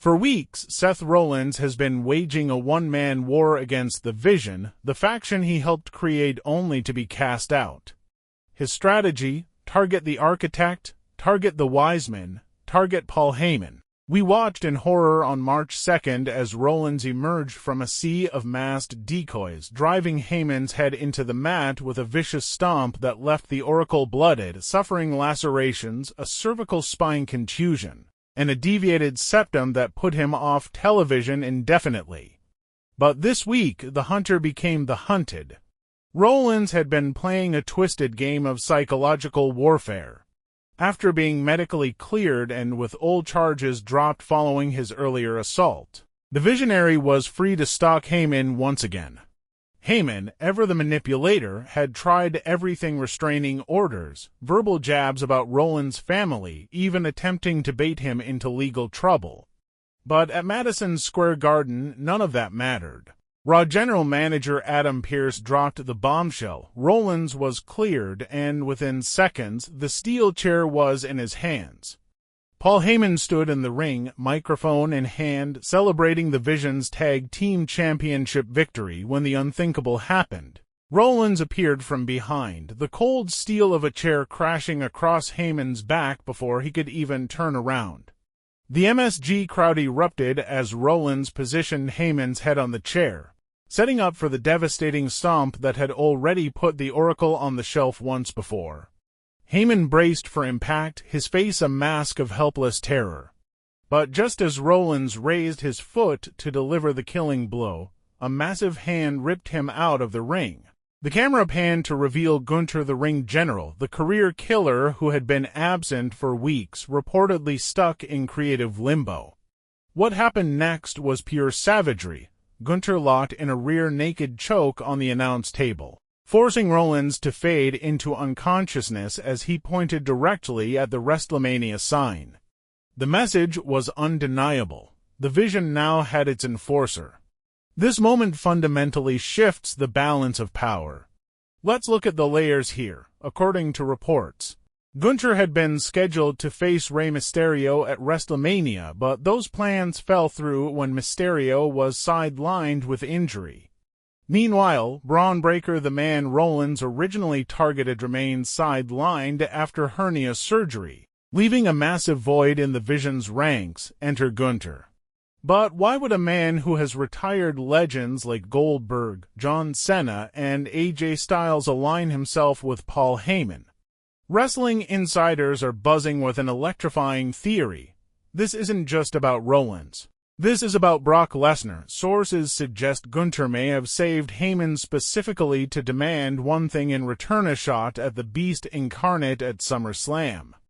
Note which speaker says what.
Speaker 1: For weeks, Seth Rollins has been waging a one-man war against the Vision, the faction he helped create only to be cast out. His strategy: target the Architect, target the Wiseman, target Paul Heyman. We watched in horror on March 2nd as Rollins emerged from a sea of masked decoys, driving Heyman's head into the mat with a vicious stomp that left the Oracle blooded, suffering lacerations, a cervical spine contusion, and a deviated septum that put him off television indefinitely. But this week, the hunter became the hunted. Rollins had been playing a twisted game of psychological warfare. After being medically cleared and with all charges dropped following his earlier assault, the Visionary was free to stalk Heyman once again. Heyman, ever the manipulator, had tried everything: restraining orders, verbal jabs about Rollins' family, even attempting to bait him into legal trouble. But at Madison Square Garden, none of that mattered. Raw general manager Adam Pearce dropped the bombshell. Rollins was cleared, and within seconds, the steel chair was in his hands. Paul Heyman stood in the ring, microphone in hand, celebrating the Vision's Tag Team Championship victory when the unthinkable happened. Rollins appeared from behind, the cold steel of a chair crashing across Heyman's back before he could even turn around. The MSG crowd erupted as Rollins positioned Heyman's head on the chair, setting up for the devastating stomp that had already put the Oracle on the shelf once before. Heyman braced for impact, his face a mask of helpless terror. But just as Rollins raised his foot to deliver the killing blow, a massive hand ripped him out of the ring. The camera panned to reveal Gunther, the ring general, the career killer who had been absent for weeks, reportedly stuck in creative limbo. What happened next was pure savagery. Gunther locked in a rear naked choke on the announce table, forcing Rollins to fade into unconsciousness as he pointed directly at the WrestleMania sign. The message was undeniable. The Vision now had its enforcer. This moment fundamentally shifts the balance of power. Let's look at the layers here. According to reports, Gunther had been scheduled to face Rey Mysterio at WrestleMania, but those plans fell through when Mysterio was sidelined with injury. Meanwhile, Braun Breaker, the man Rollins originally targeted, remained sidelined after hernia surgery, leaving a massive void in the Vision's ranks. Enter Gunther. But why would a man who has retired legends like Goldberg, John Cena, and AJ Styles align himself with Paul Heyman? Wrestling insiders are buzzing with an electrifying theory. This isn't just about Rollins. This is about Brock Lesnar. Sources suggest Gunther may have saved Heyman specifically to demand one thing in return: a shot at the Beast incarnate at SummerSlam.